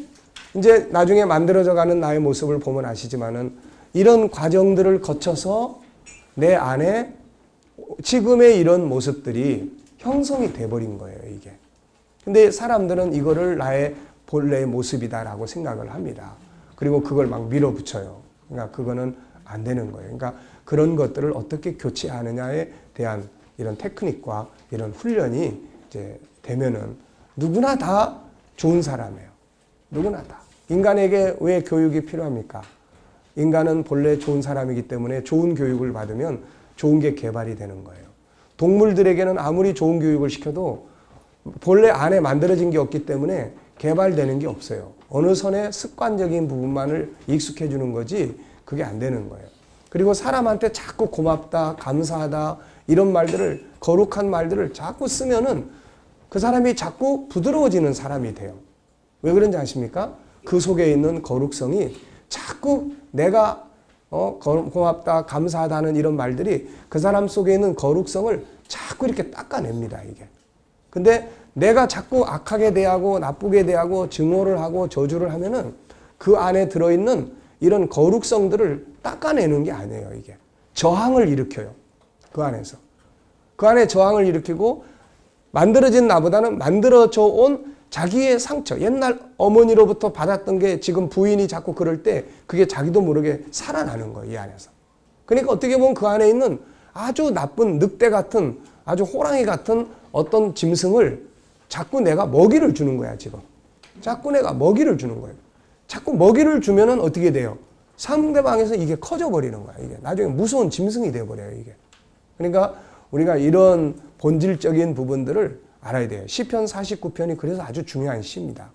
이제 나중에 만들어져 가는 나의 모습을 보면 아시지만은 이런 과정들을 거쳐서 내 안에 지금의 이런 모습들이 형성이 돼버린 거예요, 이게. 근데 사람들은 이거를 나의 본래의 모습이다라고 생각을 합니다. 그리고 그걸 막 밀어붙여요. 그러니까 그거는 안 되는 거예요. 그러니까 그런 것들을 어떻게 교체하느냐에 대한 이런 테크닉과 이런 훈련이 이제 되면은 누구나 다 좋은 사람이에요. 누구나 다. 인간에게 왜 교육이 필요합니까? 인간은 본래 좋은 사람이기 때문에 좋은 교육을 받으면 좋은 게 개발이 되는 거예요. 동물들에게는 아무리 좋은 교육을 시켜도 본래 안에 만들어진 게 없기 때문에 개발되는 게 없어요. 어느 선에 습관적인 부분만을 익숙해 주는 거지 그게 안 되는 거예요. 그리고 사람한테 자꾸 고맙다, 감사하다 이런 말들을, 거룩한 말들을 자꾸 쓰면은 그 사람이 자꾸 부드러워지는 사람이 돼요. 왜 그런지 아십니까? 그 속에 있는 거룩성이 자꾸 내가 고맙다, 감사하다는 이런 말들이 그 사람 속에 있는 거룩성을 자꾸 이렇게 닦아냅니다, 이게. 근데 내가 자꾸 악하게 대하고 나쁘게 대하고 증오를 하고 저주를 하면은 그 안에 들어있는 이런 거룩성들을 닦아내는 게 아니에요, 이게. 저항을 일으켜요. 그 안에서. 그 안에 저항을 일으키고 만들어진 나보다는 만들어져 온 자기의 상처, 옛날 어머니로부터 받았던 게 지금 부인이 자꾸 그럴 때 그게 자기도 모르게 살아나는 거예요, 이 안에서. 그러니까 어떻게 보면 그 안에 있는 아주 나쁜 늑대 같은, 아주 호랑이 같은 어떤 짐승을 자꾸 내가 먹이를 주는 거야, 지금. 자꾸 내가 먹이를 주는 거예요. 자꾸 먹이를 주면은 어떻게 돼요? 상대방에서 이게 커져버리는 거야, 이게. 나중에 무서운 짐승이 돼버려요, 이게. 그러니까 우리가 이런 본질적인 부분들을 알아야 돼요. 시편 49편이 그래서 아주 중요한 시입니다.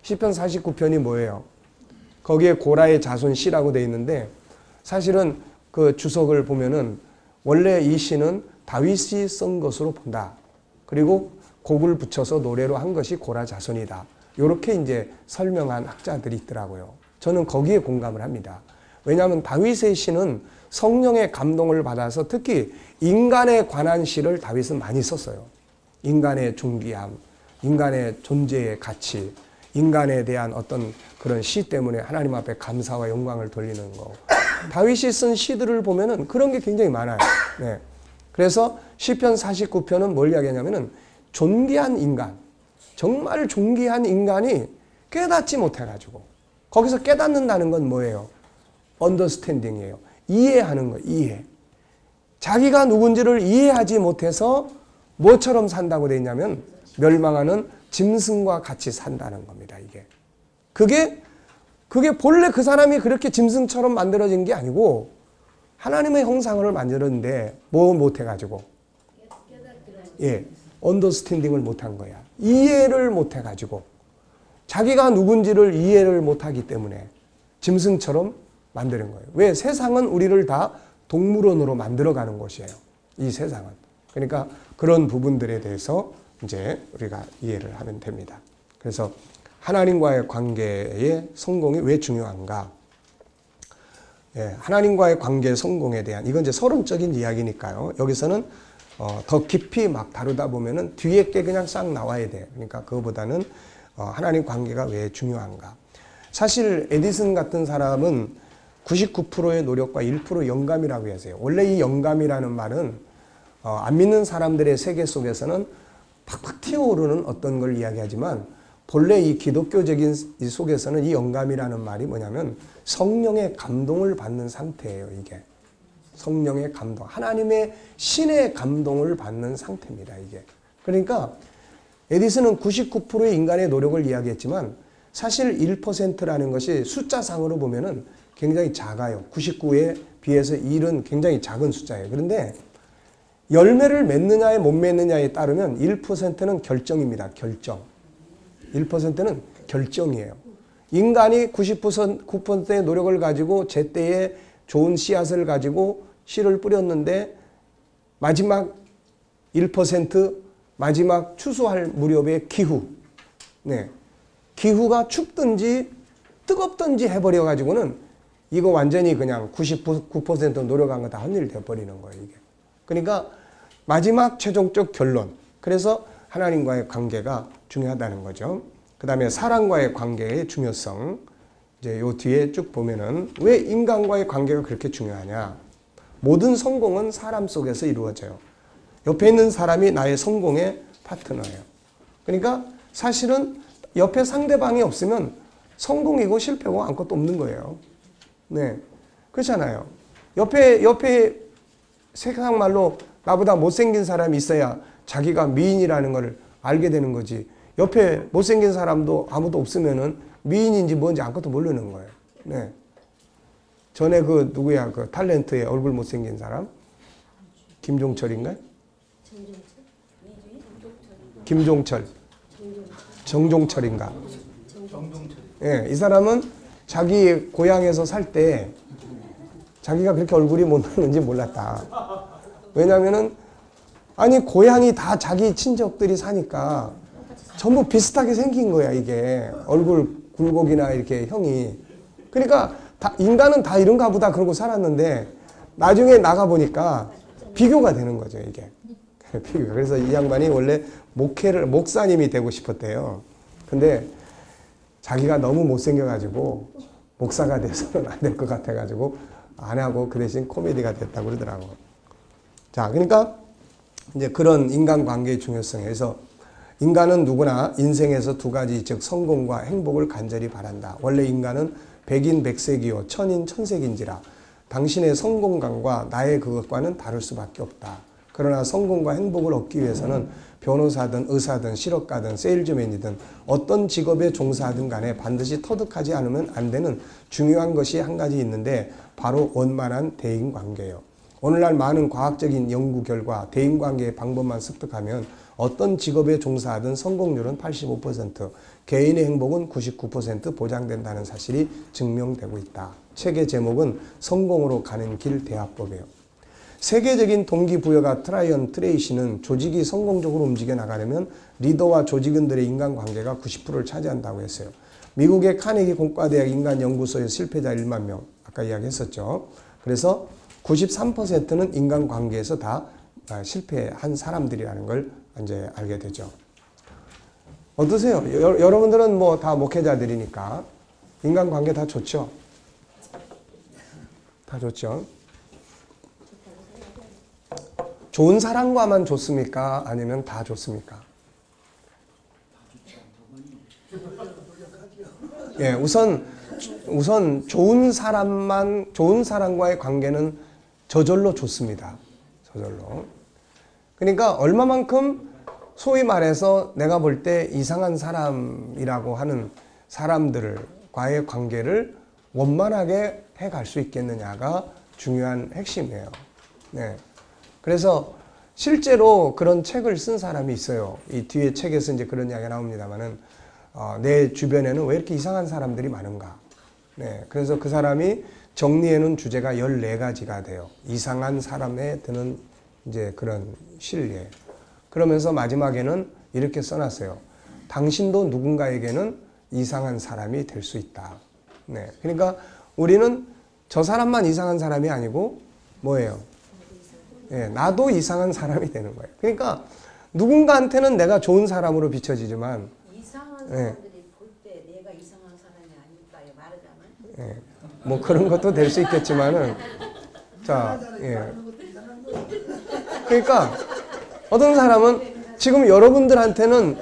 시편 49편이 뭐예요? 거기에 고라의 자손 시라고 되어 있는데 사실은 그 주석을 보면은 원래 이 시는 다윗이 쓴 것으로 본다. 그리고 곡을 붙여서 노래로 한 것이 고라 자손이다. 이렇게 이제 설명한 학자들이 있더라고요. 저는 거기에 공감을 합니다. 왜냐하면 다윗의 시는 성령의 감동을 받아서 특히 인간에 관한 시를 다윗은 많이 썼어요. 인간의 존귀함, 인간의 존재의 가치, 인간에 대한 어떤 그런 시 때문에 하나님 앞에 감사와 영광을 돌리는 거. 다윗이 쓴 시들을 보면은 그런 게 굉장히 많아요. 네. 그래서 시편 49편은 뭘 이야기하냐면은 존귀한 인간, 정말 존귀한 인간이 깨닫지 못해가지고 거기서 깨닫는다는 건 뭐예요? 언더스탠딩이에요. 이해하는 거, 이해. 자기가 누군지를 이해하지 못해서 뭐처럼 산다고 돼 있냐면 멸망하는 짐승과 같이 산다는 겁니다, 이게. 그게 본래 그 사람이 그렇게 짐승처럼 만들어진 게 아니고 하나님의 형상을 만들었는데 뭐 못해가지고 언더스탠딩을 못한 거야. 이해를 못해가지고 자기가 누군지를 이해를 못하기 때문에 짐승처럼 만드는 거예요. 왜? 세상은 우리를 다 동물원으로 만들어가는 곳이에요. 이 세상은. 그러니까 그런 부분들에 대해서 이제 우리가 이해를 하면 됩니다. 그래서 하나님과의 관계의 성공이 왜 중요한가? 하나님과의 관계의 성공에 대한 이건 이제 서론적인 이야기니까요. 여기서는 더 깊이 막 다루다 보면은 뒤에 게 그냥 싹 나와야 돼. 그러니까 그거보다는 하나님 관계가 왜 중요한가? 사실 에디슨 같은 사람은 99%의 노력과 1% 영감이라고 했어요. 원래 이 영감이라는 말은 안 믿는 사람들의 세계 속에서는 팍팍 튀어오르는 어떤 걸 이야기하지만 본래 이 기독교적인 이 속에서는 이 영감이라는 말이 뭐냐면 성령의 감동을 받는 상태예요. 이게 성령의 감동, 하나님의 신의 감동을 받는 상태입니다. 이게 그러니까 에디슨은 99%의 인간의 노력을 이야기했지만 사실 1%라는 것이 숫자상으로 보면은 굉장히 작아요. 99에 비해서 1은 굉장히 작은 숫자예요. 그런데 열매를 맺느냐에 못 맺느냐에 따르면 1%는 결정입니다. 결정. 1%는 결정이에요. 인간이 99%의 노력을 가지고 제때에 좋은 씨앗을 가지고 씨를 뿌렸는데 마지막 1% 마지막 추수할 무렵의 기후. 기후가 춥든지 뜨겁든지 해버려 가지고는 이거 완전히 그냥 99% 노력한 거 다 헛일 돼버리는 거예요. 이게. 그러니까 마지막 최종적 결론. 그래서 하나님과의 관계가 중요하다는 거죠. 그 다음에 사랑과의 관계의 중요성. 이제 요 뒤에 쭉 보면은 왜 인간과의 관계가 그렇게 중요하냐. 모든 성공은 사람 속에서 이루어져요. 옆에 있는 사람이 나의 성공의 파트너예요. 그러니까 사실은 옆에 상대방이 없으면 성공이고 실패고 아무것도 없는 거예요. 네. 그렇잖아요. 옆에 세상 말로 나보다 못생긴 사람이 있어야 자기가 미인이라는 걸 알게 되는 거지. 옆에 못생긴 사람도 아무도 없으면은 미인인지 뭔지 아무것도 모르는 거예요. 네. 전에 그 누구야? 그 탤런트의 얼굴 못생긴 사람? 김종철인가요? 김종철. 정종철인가? 예, 이 사람은 자기 고향에서 살 때 자기가 그렇게 얼굴이 못났는지 몰랐다. 왜냐면은 아니 고향이 다 자기 친척들이 사니까 전부 비슷하게 생긴 거야 이게 얼굴 굴곡이나 이렇게 형이. 그러니까 인간은 다 이런가 보다 그러고 살았는데 나중에 나가 보니까 비교가 되는 거죠 이게. 비교. 그래서 이 양반이 원래 목사님이 되고 싶었대요. 근데 자기가 너무 못생겨가지고 목사가 돼서는 안 될 것 같아가지고 안 하고 그 대신 코미디가 됐다고 그러더라고. 자, 그러니까 이제 그런 인간관계의 중요성에서 인간은 누구나 인생에서 두 가지, 즉 성공과 행복을 간절히 바란다. 원래 인간은 백인 백색이요 천인 천색인지라 당신의 성공감과 나의 그것과는 다를 수밖에 없다. 그러나 성공과 행복을 얻기 위해서는 변호사든 의사든 실업가든 세일즈맨이든 어떤 직업에 종사하든 간에 반드시 터득하지 않으면 안 되는 중요한 것이 한 가지 있는데 바로 원만한 대인관계예요. 오늘날 많은 과학적인 연구 결과 대인관계의 방법만 습득하면 어떤 직업에 종사하든 성공률은 85%, 개인의 행복은 99% 보장된다는 사실이 증명되고 있다. 책의 제목은 성공으로 가는 길 대화법이에요. 세계적인 동기부여가 트라이언 트레이시는 조직이 성공적으로 움직여 나가려면 리더와 조직원들의 인간관계가 90%를 차지한다고 했어요. 미국의 카네기 공과대학 인간연구소의 실패자 1만 명, 아까 이야기했었죠. 그래서 93%는 인간관계에서 다 실패한 사람들이라는 걸 이제 알게 되죠. 어떠세요? 여러분들은 뭐 다 목회자들이니까 인간관계 다 좋죠? 다 좋죠? 좋은 사람과만 좋습니까? 아니면 다 좋습니까? 예, 우선 좋은 사람과의 관계는 저절로 좋습니다. 저절로. 그러니까 얼마만큼 소위 말해서 내가 볼 때 이상한 사람이라고 하는 사람들과의 관계를 원만하게 해갈 수 있겠느냐가 중요한 핵심이에요. 네. 그래서 실제로 그런 책을 쓴 사람이 있어요. 이 뒤에 책에서 이제 그런 이야기가 나옵니다만은, 내 주변에는 왜 이렇게 이상한 사람들이 많은가. 네. 그래서 그 사람이 정리해 놓은 주제가 14가지가 돼요. 이상한 사람에 드는 이제 그런 실례. 그러면서 마지막에는 이렇게 써놨어요. 당신도 누군가에게는 이상한 사람이 될 수 있다. 네. 그러니까 우리는 저 사람만 이상한 사람이 아니고 뭐예요? 예, 나도 이상한 사람이 되는 거예요. 그러니까 누군가한테는 내가 좋은 사람으로 비춰지지만
이상한 사람들이 볼 때 내가 이상한 사람이 아닐까요? 말하자면.
예, 뭐 그런 것도 될 수 있겠지만은 자, 예. 그러니까 어떤 사람은 지금 여러분들한테는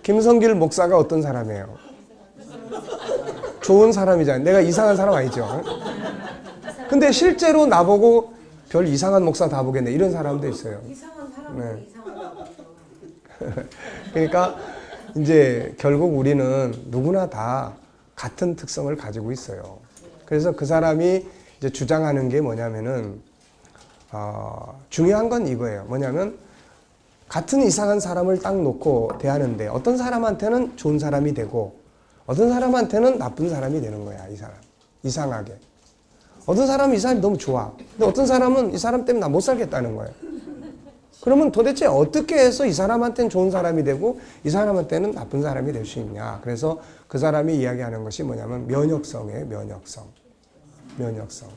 김성길 목사가 어떤 사람이에요? 좋은 사람이잖아요. 내가 이상한 사람 아니죠? 근데 실제로 나보고 별 이상한 목사 다 보겠네. 이런 사람도 있어요.
이상한 사람들이
네.
이상하다고.
그러니까 이제 결국 우리는 누구나 다 같은 특성을 가지고 있어요. 그래서 그 사람이 이제 주장하는 게 뭐냐면은 중요한 건 이거예요. 뭐냐면 같은 이상한 사람을 딱 놓고 대하는데 어떤 사람한테는 좋은 사람이 되고 어떤 사람한테는 나쁜 사람이 되는 거야. 이 사람 이상하게. 어떤 사람은 이 사람이 너무 좋아. 근데 어떤 사람은 이 사람 때문에 나 못 살겠다는 거예요. 그러면 도대체 어떻게 해서 이 사람한테는 좋은 사람이 되고 이 사람한테는 나쁜 사람이 될 수 있냐. 그래서 그 사람이 이야기하는 것이 뭐냐면 면역성이에요. 면역성.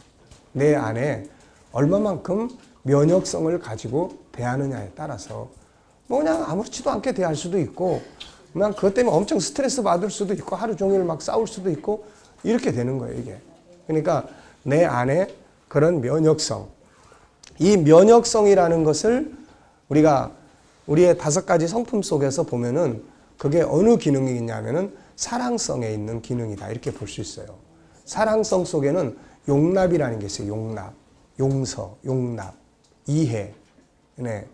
내 안에 얼마만큼 면역성을 가지고 대하느냐에 따라서 뭐 그냥 아무렇지도 않게 대할 수도 있고 그냥 그것 때문에 엄청 스트레스 받을 수도 있고 하루 종일 막 싸울 수도 있고 이렇게 되는 거예요. 이게. 그러니까 내 안에 그런 면역성, 이 면역성이라는 것을 우리가 우리의 5가지 성품 속에서 보면은 그게 어느 기능이 있냐면은 사랑성에 있는 기능이다. 이렇게 볼 수 있어요. 사랑성 속에는 용납이라는 게 있어요. 용납, 용서, 용납, 이해. 네.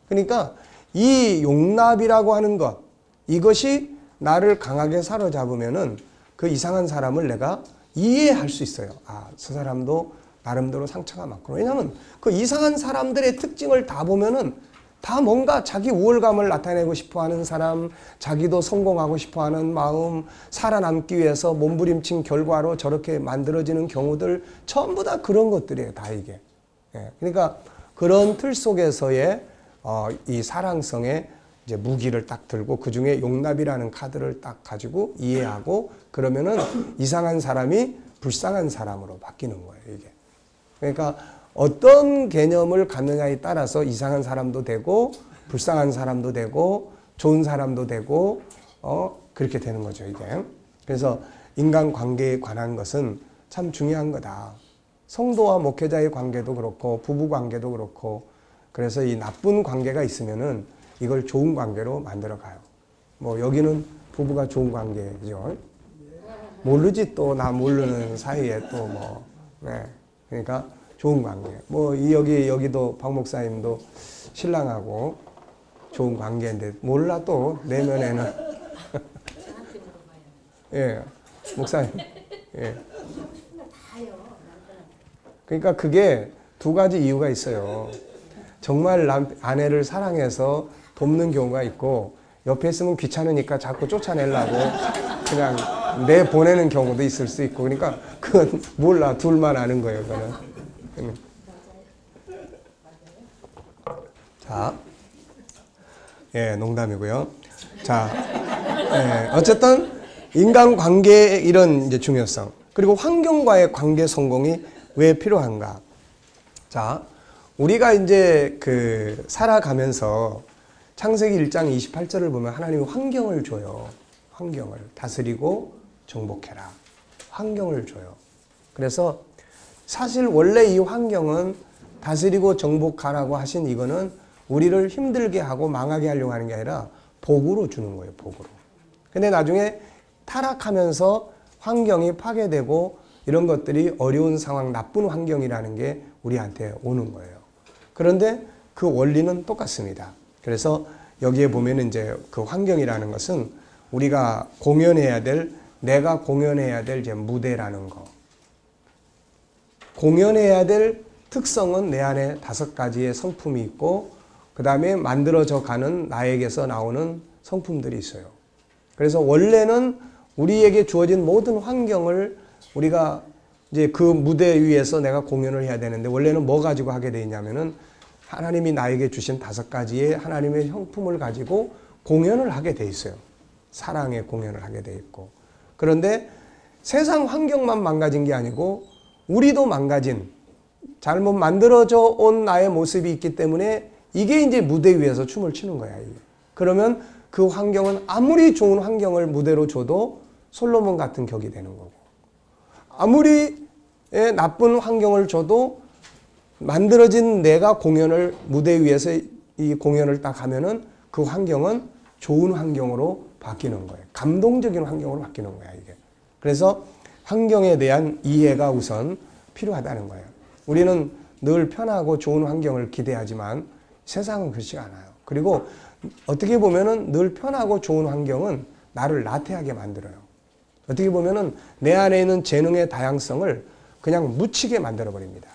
그러니까 이 용납이라고 하는 것, 이것이 나를 강하게 사로잡으면은 그 이상한 사람을 내가 이해할 수 있어요. 아, 저 사람도 나름대로 상처가 많구나. 왜냐하면 그 이상한 사람들의 특징을 다 보면은 다 뭔가 자기 우월감을 나타내고 싶어하는 사람, 자기도 성공하고 싶어하는 마음, 살아남기 위해서 몸부림친 결과로 저렇게 만들어지는 경우들 전부 다 그런 것들이에요. 다 이게. 예, 그러니까 그런 틀 속에서의 이 사랑성의 이제 무기를 딱 들고 그 중에 용납이라는 카드를 딱 가지고 이해하고 그러면은 이상한 사람이 불쌍한 사람으로 바뀌는 거예요. 이게. 그러니까 어떤 개념을 갖느냐에 따라서 이상한 사람도 되고 불쌍한 사람도 되고 좋은 사람도 되고 그렇게 되는 거죠. 이게. 그래서 인간관계에 관한 것은 참 중요한 거다. 성도와 목회자의 관계도 그렇고 부부 관계도 그렇고 그래서 이 나쁜 관계가 있으면은 이걸 좋은 관계로 만들어 가요. 뭐 여기는 부부가 좋은 관계죠. 모르지 또 나 모르는 사이에 또 뭐. 네. 그러니까 좋은 관계. 뭐 여기도 박 목사님도 신랑하고 좋은 관계인데 몰라 또 내면에는. 예. 목사님. 예. 그러니까 그게 2가지 이유가 있어요. 정말 아내를 사랑해서 돕는 경우가 있고 옆에 있으면 귀찮으니까 자꾸 쫓아내려고 그냥 내보내는 경우도 있을 수 있고 그러니까 그건 몰라. 둘만 아는 거예요. 그거는. 자, 예, 농담이고요. 자, 예, 어쨌든 인간관계의 이런 이제 중요성 그리고 환경과의 관계 성공이 왜 필요한가? 자, 우리가 이제 살아가면서 창세기 1장 28절을 보면 하나님이 환경을 줘요. 환경을 다스리고 정복해라. 환경을 줘요. 그래서 사실 원래 이 환경은 다스리고 정복하라고 하신 이거는 우리를 힘들게 하고 망하게 하려고 하는 게 아니라 복으로 주는 거예요. 복으로. 근데 나중에 타락하면서 환경이 파괴되고 이런 것들이 어려운 상황, 나쁜 환경이라는 게 우리한테 오는 거예요. 그런데 그 원리는 똑같습니다. 그래서 여기에 보면 이제 그 환경이라는 것은 우리가 공연해야 될, 내가 공연해야 될 이제 무대라는 거. 공연해야 될 특성은 내 안에 5가지의 성품이 있고 그 다음에 만들어져 가는 나에게서 나오는 성품들이 있어요. 그래서 원래는 우리에게 주어진 모든 환경을 우리가 이제 그 무대 위에서 내가 공연을 해야 되는데 원래는 뭐 가지고 하게 돼 있냐면은 하나님이 나에게 주신 5가지의 하나님의 형품을 가지고 공연을 하게 돼 있어요. 사랑의 공연을 하게 돼 있고. 그런데 세상 환경만 망가진 게 아니고 우리도 망가진 잘못 만들어져 온 나의 모습이 있기 때문에 이게 이제 무대 위에서 춤을 추는 거야. 이게. 그러면 그 환경은 아무리 좋은 환경을 무대로 줘도 솔로몬 같은 격이 되는 거고 아무리 나쁜 환경을 줘도 만들어진 내가 공연을 무대 위에서 이 공연을 딱 하면은 그 환경은 좋은 환경으로 바뀌는 거예요. 감동적인 환경으로 바뀌는 거야, 이게. 그래서 환경에 대한 이해가 우선 필요하다는 거예요. 우리는 늘 편하고 좋은 환경을 기대하지만 세상은 그렇지가 않아요. 그리고 어떻게 보면은 늘 편하고 좋은 환경은 나를 나태하게 만들어요. 어떻게 보면은 내 안에 있는 재능의 다양성을 그냥 묻히게 만들어 버립니다.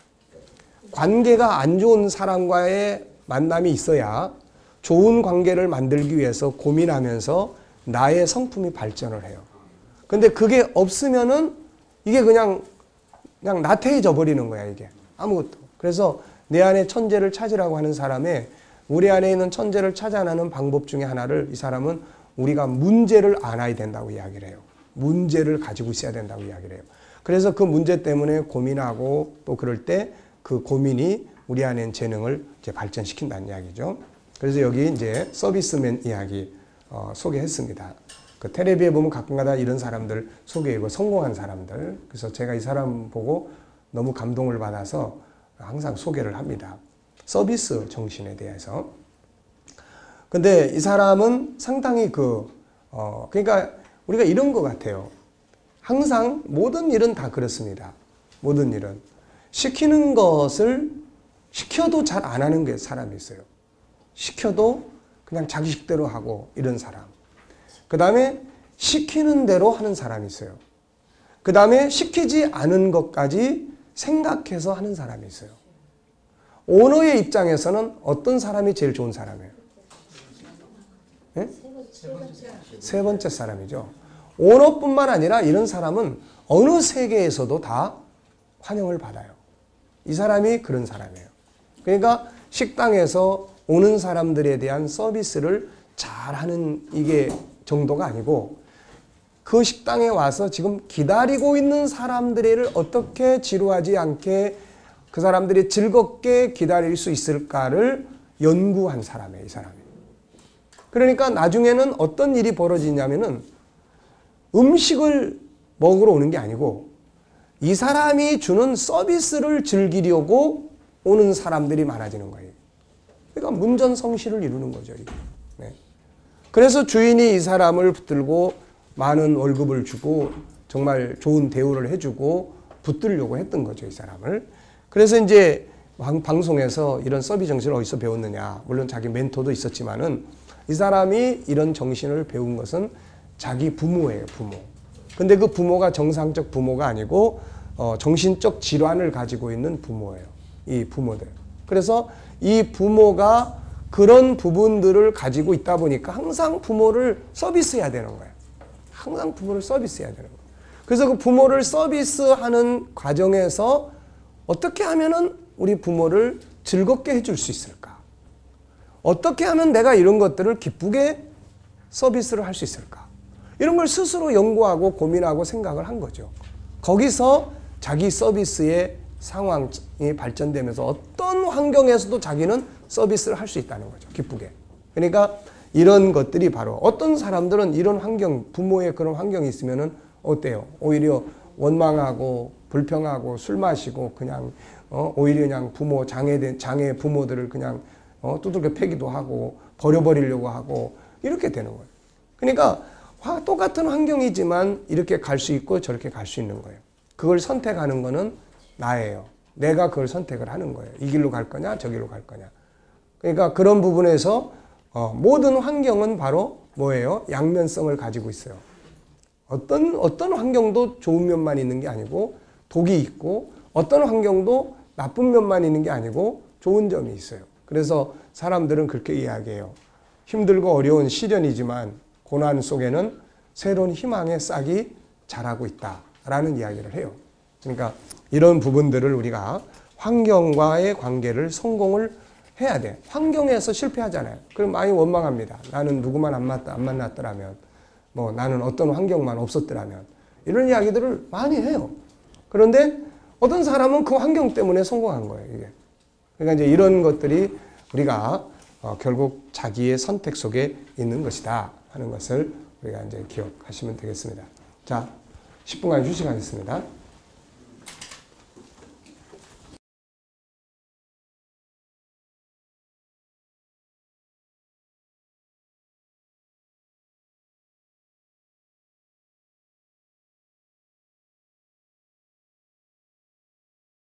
관계가 안 좋은 사람과의 만남이 있어야 좋은 관계를 만들기 위해서 고민하면서 나의 성품이 발전을 해요. 근데 그게 없으면은 이게 그냥 나태해져 버리는 거야, 이게. 아무것도. 그래서 내 안에 천재를 찾으라고 하는 사람의 우리 안에 있는 천재를 찾아내는 방법 중에 하나를 이 사람은 우리가 문제를 안아야 된다고 이야기를 해요. 문제를 가지고 있어야 된다고 이야기를 해요. 그래서 그 문제 때문에 고민하고 또 그럴 때 그 고민이 우리 안에 있는 재능을 이제 발전시킨다는 이야기죠. 그래서 여기 이제 서비스맨 이야기 소개했습니다. 그 텔레비에 보면 가끔가다 이런 사람들 소개하고 성공한 사람들. 그래서 제가 이 사람 보고 너무 감동을 받아서 항상 소개를 합니다. 서비스 정신에 대해서. 근데 이 사람은 상당히 그러니까 우리가 이런 것 같아요. 항상 모든 일은 다 그렇습니다. 모든 일은. 시키는 것을 시켜도 잘 안 하는 게 사람이 있어요. 시켜도 그냥 자기 식대로 하고 이런 사람. 그 다음에 시키는 대로 하는 사람이 있어요. 그 다음에 시키지 않은 것까지 생각해서 하는 사람이 있어요. 오너의 입장에서는 어떤 사람이 제일 좋은 사람이에요? 네? 세 번째 사람이죠. 오너뿐만 아니라 이런 사람은 어느 세계에서도 다 환영을 받아요. 이 사람이 그런 사람이에요. 그러니까 식당에서 오는 사람들에 대한 서비스를 잘하는 이게 정도가 아니고 그 식당에 와서 지금 기다리고 있는 사람들을 어떻게 지루하지 않게 그 사람들이 즐겁게 기다릴 수 있을까를 연구한 사람이에요, 이 사람이. 그러니까 나중에는 어떤 일이 벌어지냐면은 음식을 먹으러 오는 게 아니고 이 사람이 주는 서비스를 즐기려고 오는 사람들이 많아지는 거예요. 그러니까 문전성시를 이루는 거죠, 이게. 네. 그래서 주인이 이 사람을 붙들고 많은 월급을 주고 정말 좋은 대우를 해주고 붙들려고 했던 거죠, 이 사람을. 그래서 이제 방송에서 이런 서비스 정신을 어디서 배웠느냐. 물론 자기 멘토도 있었지만은 이 사람이 이런 정신을 배운 것은 자기 부모예요, 부모. 근데 그 부모가 정상적 부모가 아니고 정신적 질환을 가지고 있는 부모예요. 이 부모들. 그래서 이 부모가 그런 부분들을 가지고 있다 보니까 항상 부모를 서비스해야 되는 거예요. 항상 부모를 서비스해야 되는 거예요. 그래서 그 부모를 서비스하는 과정에서 어떻게 하면은 우리 부모를 즐겁게 해줄 수 있을까? 어떻게 하면 내가 이런 것들을 기쁘게 서비스를 할 수 있을까? 이런 걸 스스로 연구하고 고민하고 생각을 한 거죠. 거기서 자기 서비스의 상황이 발전되면서 어떤 환경에서도 자기는 서비스를 할 수 있다는 거죠. 기쁘게. 그러니까 이런 것들이 바로 어떤 사람들은 이런 환경, 부모의 그런 환경이 있으면은 어때요? 오히려 원망하고 불평하고 술 마시고 그냥 오히려 그냥 부모 장애 부모들을 그냥 두들겨 패기도 하고 버려버리려고 하고 이렇게 되는 거예요. 그러니까 똑같은 환경이지만 이렇게 갈 수 있고 저렇게 갈 수 있는 거예요. 그걸 선택하는 거는 나예요. 내가 그걸 선택을 하는 거예요. 이 길로 갈 거냐 저 길로 갈 거냐. 그러니까 그런 부분에서 모든 환경은 바로 뭐예요? 양면성을 가지고 있어요. 어떤 환경도 좋은 면만 있는 게 아니고 독이 있고 어떤 환경도 나쁜 면만 있는 게 아니고 좋은 점이 있어요. 그래서 사람들은 그렇게 이야기해요. 힘들고 어려운 시련이지만 고난 속에는 새로운 희망의 싹이 자라고 있다라는 이야기를 해요. 그러니까 이런 부분들을 우리가 환경과의 관계를 성공을 해야 돼. 환경에서 실패하잖아요. 그럼 많이 원망합니다. 나는 누구만 안 만났더라면, 뭐 나는 어떤 환경만 없었더라면, 이런 이야기들을 많이 해요. 그런데 어떤 사람은 그 환경 때문에 성공한 거예요, 이게. 그러니까 이제 이런 것들이 우리가 결국 자기의 선택 속에 있는 것이다 하는 것을 우리가 이제 기억하시면 되겠습니다. 자, 10분간 휴식하겠습니다.